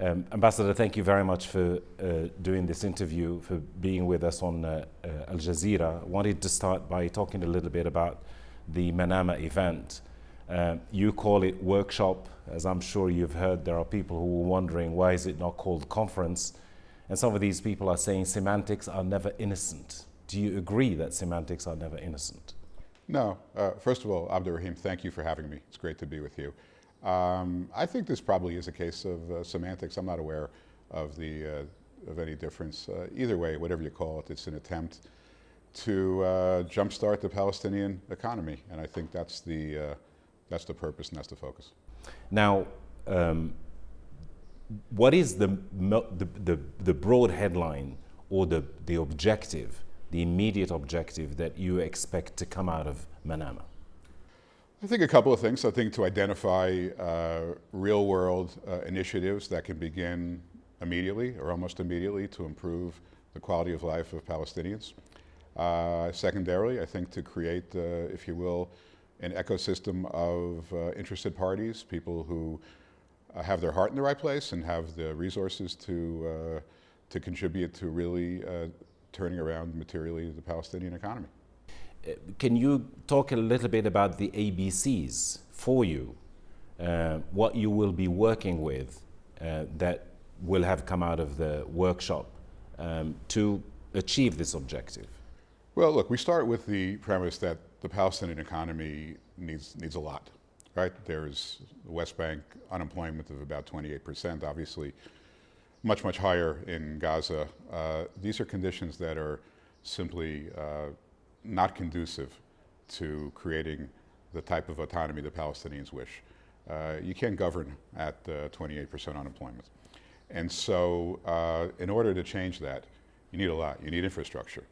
Ambassador, thank you very much for doing this interview, for being with us on Al Jazeera. I wanted to start by talking a little bit about the Manama event. You call it workshop. As I'm sure you've heard, there are people who are wondering why is it not called conference? And some of these people are saying semantics are never innocent. Do you agree that semantics are never innocent? No. First of all, Abderrahim, thank you for having me. It's great to be with you. I think this probably is a case of semantics. I'm not aware of any difference. Either way, whatever you call it, it's an attempt to jumpstart the Palestinian economy, and I think that's the purpose and that's the focus. Now, what is the broad headline or the objective, the immediate objective that you expect to come out of Manama? I think a couple of things. I think to identify real-world initiatives that can begin immediately or almost immediately to improve the quality of life of Palestinians. Secondarily, I think to create, if you will, an ecosystem of interested parties, people who have their heart in the right place and have the resources to contribute to really turning around materially the Palestinian economy. Can you talk a little bit about the ABCs for you, what you will be working with that will have come out of the workshop to achieve this objective? Well, look, we start with the premise that the Palestinian economy needs a lot, right? There's West Bank unemployment of about 28%, obviously much, much higher in Gaza. These are conditions that are simply not conducive to creating the type of autonomy the Palestinians wish. You can't govern at 28% unemployment. And so in order to change that, you need a lot. You need infrastructure,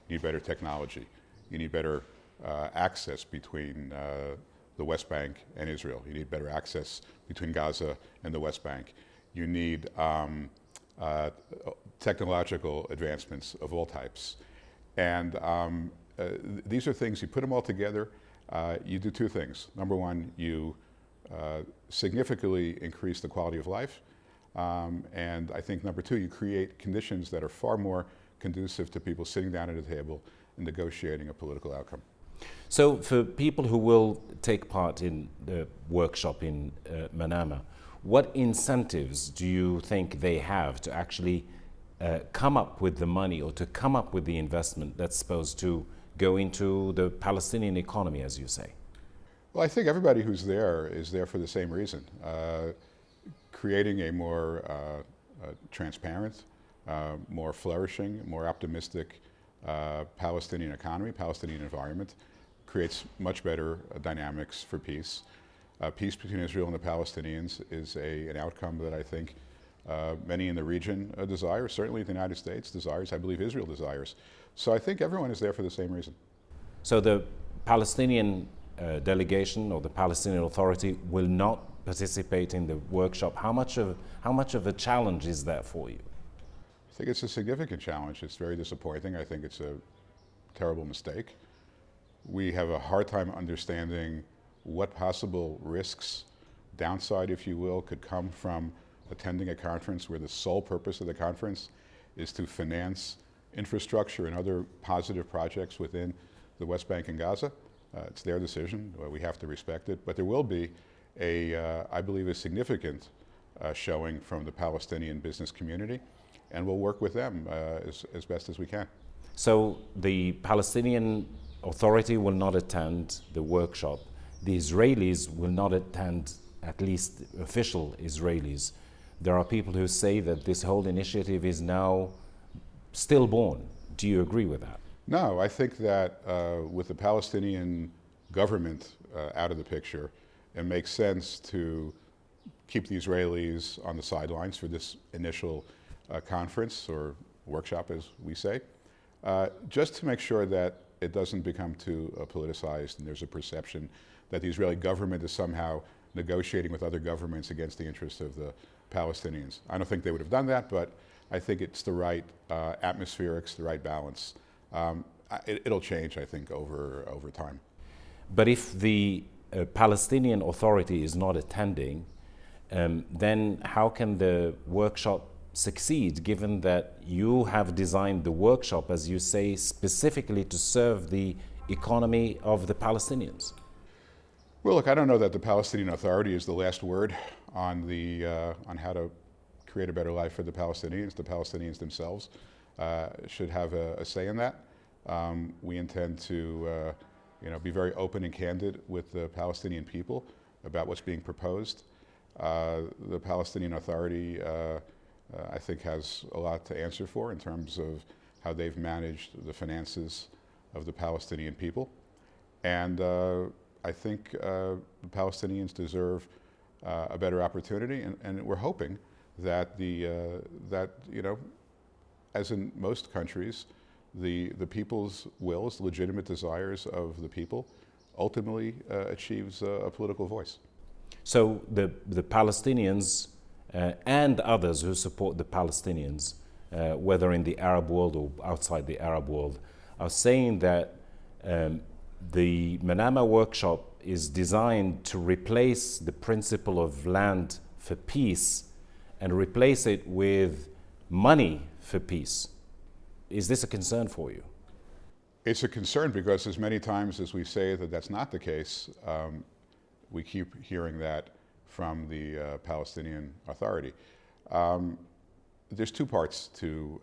you need better technology, you need better access between the West Bank and Israel. You need better access between Gaza and the West Bank. You need technological advancements of all types. And these are things, you put them all together, you do two things. Number one, you significantly increase the quality of life. And I think number two, you create conditions that are far more conducive to people sitting down at a table and negotiating a political outcome. So for people who will take part in the workshop in Manama, what incentives do you think they have to actually come up with the money or to come up with the investment that's supposed to go into the Palestinian economy, as you say? Well, I think everybody who's there is there for the same reason. Creating a more transparent, more flourishing, more optimistic Palestinian economy, Palestinian environment, creates much better dynamics for peace. Peace between Israel and the Palestinians is an outcome that I think many in the region desire, certainly the United States desires, I believe Israel desires. So I think everyone is there for the same reason. So the Palestinian delegation or the Palestinian Authority will not participate in the workshop. How much of a challenge is that for you? I think it's a significant challenge. It's very disappointing. I think it's a terrible mistake. We have a hard time understanding what possible risks, downside if you will, could come from attending a conference where the sole purpose of the conference is to finance infrastructure and other positive projects within the West Bank and Gaza. It's their decision. We have to respect it. But there will be I believe, a significant showing from the Palestinian business community, and we'll work with them as best as we can. So the Palestinian Authority will not attend the workshop. The Israelis will not attend, at least official Israelis. There are people who say that this whole initiative is now stillborn. Do you agree with that? No, I think that with the Palestinian government out of the picture, it makes sense to keep the Israelis on the sidelines for this initial conference or workshop, as we say, just to make sure that it doesn't become too politicized and there's a perception that the Israeli government is somehow negotiating with other governments against the interests of the Palestinians. I don't think they would have done that, but I think it's the right atmospherics, the right balance. It'll change, I think, over time. But if the Palestinian Authority is not attending, then how can the workshop succeed, given that you have designed the workshop, as you say, specifically to serve the economy of the Palestinians? Well, look, I don't know that the Palestinian Authority is the last word on on how to create a better life for the Palestinians. The Palestinians themselves should have a say in that. We intend to be very open and candid with the Palestinian people about what's being proposed. The Palestinian Authority, I think, has a lot to answer for in terms of how they've managed the finances of the Palestinian people. And I think the Palestinians deserve a better opportunity, and we're hoping that as in most countries, the people's wills, legitimate desires of the people, ultimately achieves a political voice. So the Palestinians and others who support the Palestinians, whether in the Arab world or outside the Arab world, are saying that the Manama workshop is designed to replace the principle of land for peace and replace it with money for peace. Is this a concern for you? It's a concern because as many times as we say that that's not the case, we keep hearing that from the Palestinian Authority. There's two parts to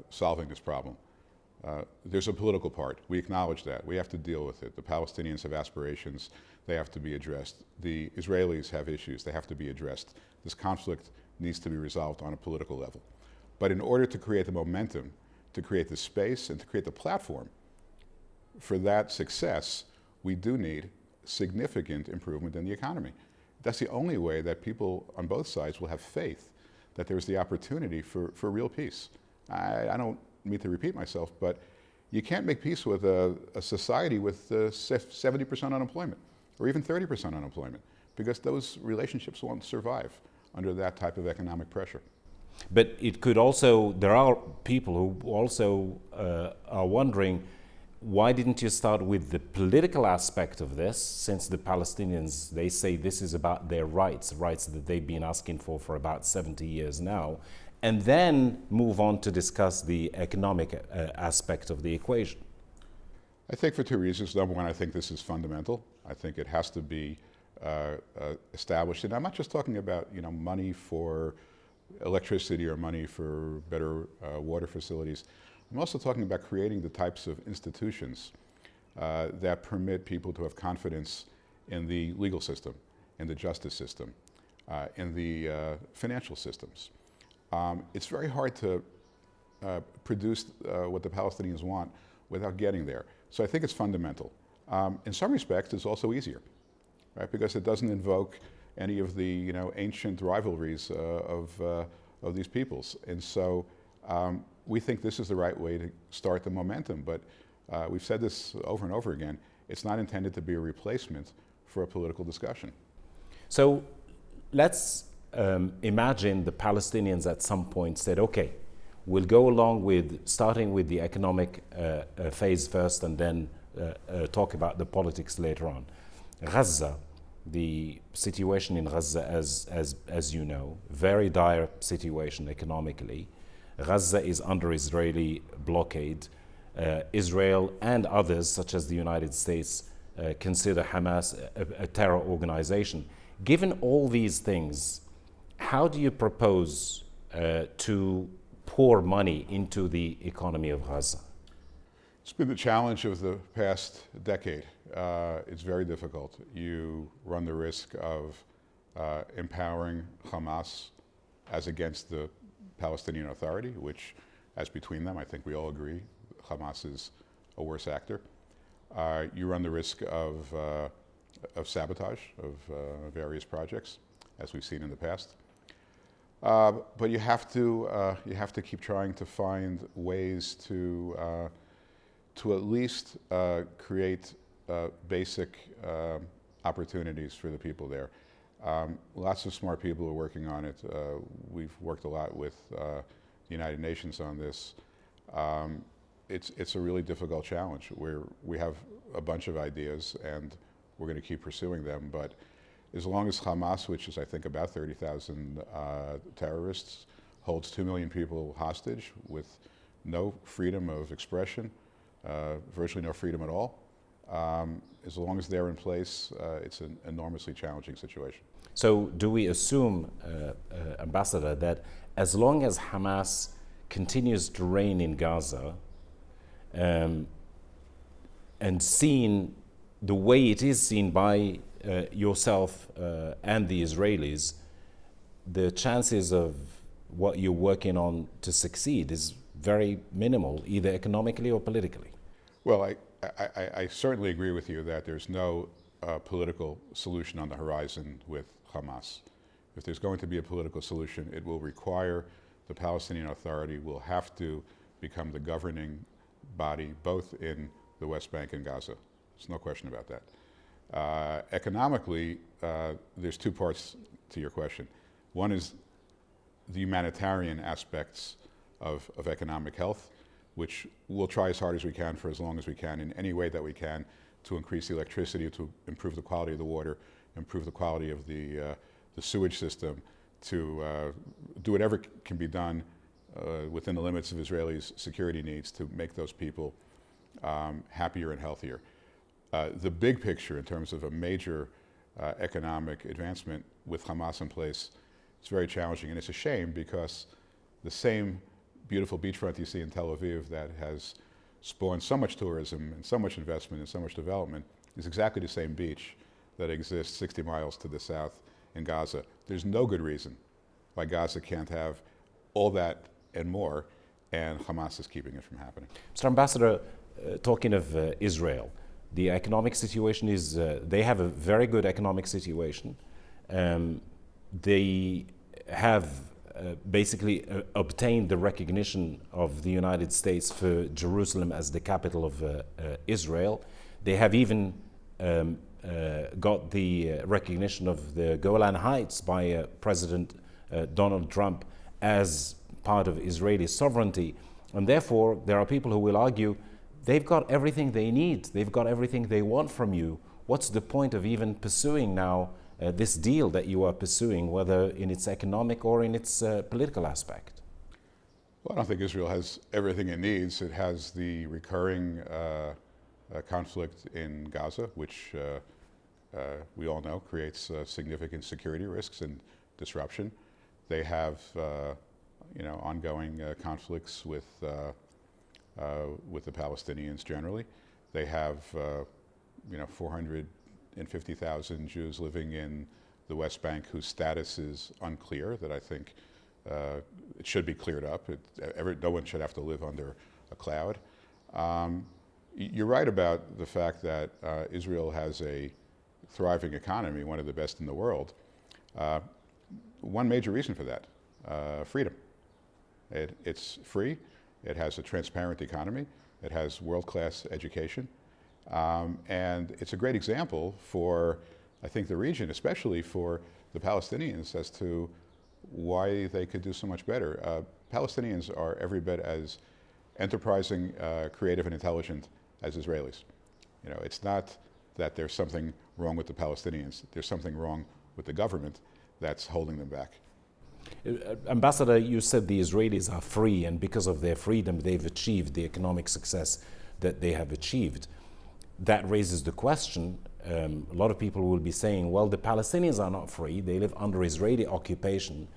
solving this problem. There's a political part. We acknowledge that. We have to deal with it. The Palestinians have aspirations. They have to be addressed. The Israelis have issues. They have to be addressed. This conflict needs to be resolved on a political level. But in order to create the momentum, to create the space, and to create the platform for that success, we do need significant improvement in the economy. That's the only way that people on both sides will have faith that there's the opportunity for real peace. I don't mean to repeat myself, but you can't make peace with a society with 70% unemployment or even 30% unemployment, because those relationships won't survive under that type of economic pressure. But it could also, there are people who also are wondering, why didn't you start with the political aspect of this, since the Palestinians, they say this is about their rights that they've been asking for about 70 years now, and then move on to discuss the economic aspect of the equation? I think for two reasons. Number one, I think this is fundamental. I think it has to be established. And I'm not just talking about money for electricity or money for better water facilities. I'm also talking about creating the types of institutions that permit people to have confidence in the legal system, in the justice system, in the financial systems. It's very hard to produce what the Palestinians want without getting there. So I think it's fundamental. In some respects, it's also easier, right? Because it doesn't invoke any of the ancient rivalries of these peoples. And so we think this is the right way to start the momentum. But we've said this over and over again, it's not intended to be a replacement for a political discussion. So let's imagine the Palestinians at some point said, okay, we'll go along with starting with the economic phase first and then talk about the politics later on. Gaza, the situation in Gaza, as you know, very dire situation economically. Gaza is under Israeli blockade. Israel and others, such as the United States, consider Hamas a terror organization. Given all these things, how do you propose to pour money into the economy of Gaza? It's been the challenge of the past decade. It's very difficult. You run the risk of empowering Hamas as against the Palestinian Authority, which, as between them, I think we all agree, Hamas is a worse actor. You run the risk of sabotage of various projects, as we've seen in the past. But you have to keep trying to find ways to at least create basic opportunities for the people there. Lots of smart people are working on it. We've worked a lot with the United Nations on this. It's a really difficult challenge where we have a bunch of ideas and we're going to keep pursuing them, but as long as Hamas, which is I think about 30,000 terrorists, holds 2 million people hostage with no freedom of expression, virtually no freedom at all, as long as they're in place, it's an enormously challenging situation. So do we assume, Ambassador, that as long as Hamas continues to reign in Gaza, and seen the way it is seen by yourself and the Israelis, the chances of what you're working on to succeed is very minimal, either economically or politically? Well, I certainly agree with you that there's no political solution on the horizon with Hamas. If there's going to be a political solution, it will require the Palestinian Authority will have to become the governing body both in the West Bank and Gaza. There's no question about that. Economically, there's two parts to your question. One is the humanitarian aspects of economic health, which we'll try as hard as we can for as long as we can in any way that we can to increase the electricity, to improve the quality of the water, improve the quality of the sewage system, to do whatever can be done within the limits of Israelis' security needs to make those people happier and healthier. The big picture in terms of a major economic advancement with Hamas in place, it's very challenging, and it's a shame because the same beautiful beachfront you see in Tel Aviv that has spawned so much tourism and so much investment and so much development is exactly the same beach that exists 60 miles to the south in Gaza. There's no good reason why Gaza can't have all that and more, and Hamas is keeping it from happening. Mr. Ambassador, talking of Israel, the economic situation is, they have a very good economic situation. They have basically obtained the recognition of the United States for Jerusalem as the capital of Israel. They have even got the recognition of the Golan Heights by President Donald Trump as part of Israeli sovereignty. And therefore, there are people who will argue they've got everything they need, they've got everything they want from you. What's the point of even pursuing now this deal that you are pursuing, whether in its economic or in its political aspect? Well, I don't think Israel has everything it needs. It has the recurring conflict in Gaza, which we all know creates significant security risks and disruption. They have ongoing conflicts with the Palestinians generally. They have 450,000 Jews living in the West Bank whose status is unclear, that I think it should be cleared up. No one should have to live under a cloud. You're right about the fact that Israel has a thriving economy, one of the best in the world. One major reason for that, freedom. It's free, it has a transparent economy, it has world-class education, and it's a great example for, I think, the region, especially for the Palestinians, as to why they could do so much better. Palestinians are every bit as enterprising, creative, and intelligent as Israelis. It's not that there's something wrong with the Palestinians, there's something wrong with the government that's holding them back. Ambassador, you said the Israelis are free, and because of their freedom, they've achieved the economic success that they have achieved. That raises the question, a lot of people will be saying, well, the Palestinians are not free, they live under Israeli occupation,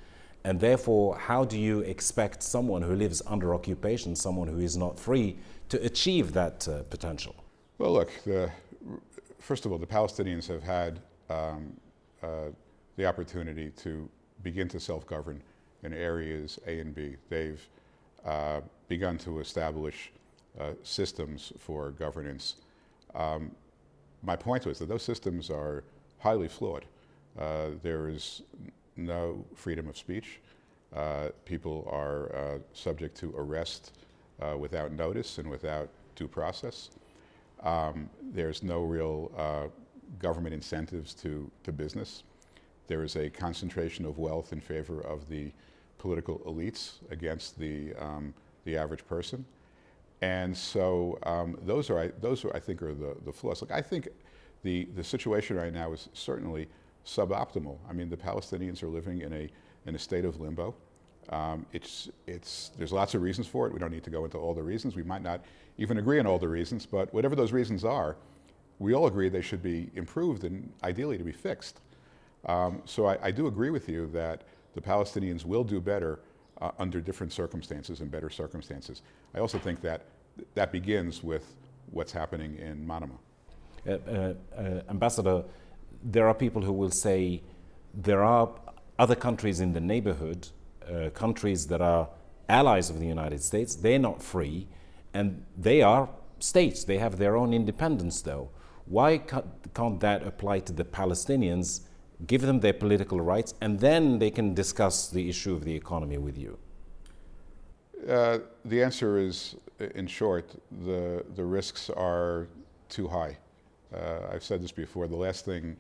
and therefore, how do you expect someone who lives under occupation, someone who is not free, to achieve that potential? Well, look, first of all, the Palestinians have had the opportunity to begin to self-govern in areas A and B. They've begun to establish systems for governance. My point was that those systems are highly flawed. There is no freedom of speech. People are subject to arrest without notice and without due process. There's no real government incentives to business. There is a concentration of wealth in favor of the political elites against the average person. And so those are I think, are the flaws. Look, I think the situation right now is certainly suboptimal. I mean, the Palestinians are living in a state of limbo. There's lots of reasons for it. We don't need to go into all the reasons. We might not even agree on all the reasons, but whatever those reasons are, we all agree they should be improved and ideally to be fixed. So I do agree with you that the Palestinians will do better under different circumstances and better circumstances. I also think that that begins with what's happening in Manama. Ambassador, there are people who will say there are other countries in the neighborhood, countries that are allies of the United States. They're not free, and they are states. They have their own independence, though. Why can't that apply to the Palestinians, give them their political rights, and then they can discuss the issue of the economy with you? The answer is, in short, the risks are too high. I've said this before, the last thing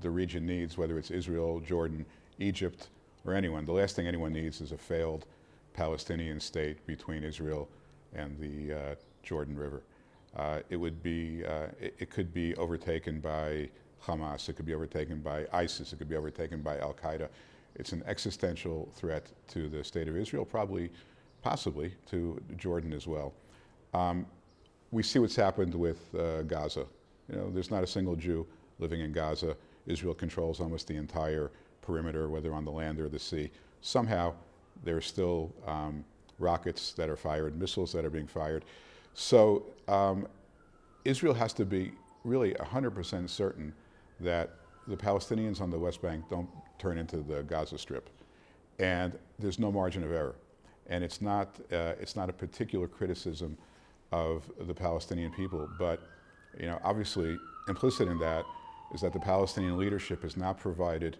the region needs, whether it's Israel, Jordan, Egypt, or anyone, the last thing anyone needs is a failed Palestinian state between Israel and the Jordan River. It could be overtaken by Hamas, it could be overtaken by ISIS, it could be overtaken by Al Qaeda. It's an existential threat to the state of Israel, possibly to Jordan as well. We see what's happened with Gaza. You know, there's not a single Jew living in Gaza. Israel controls almost the entire perimeter, whether on the land or the sea. Somehow, there are still rockets that are fired, missiles that are being fired. So Israel has to be really 100% certain that the Palestinians on the West Bank don't turn into the Gaza Strip. And there's no margin of error. And it's not a particular criticism of the Palestinian people, but obviously implicit in that is that the Palestinian leadership has not provided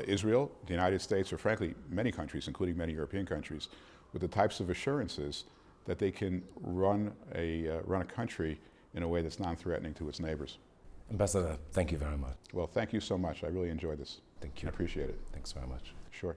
Israel, the United States, or frankly many countries, including many European countries, with the types of assurances that they can run a country in a way that's non-threatening to its neighbors. Ambassador, thank you very much. Well, thank you so much. I really enjoyed this. Thank you. I appreciate it. Thanks very much. Sure.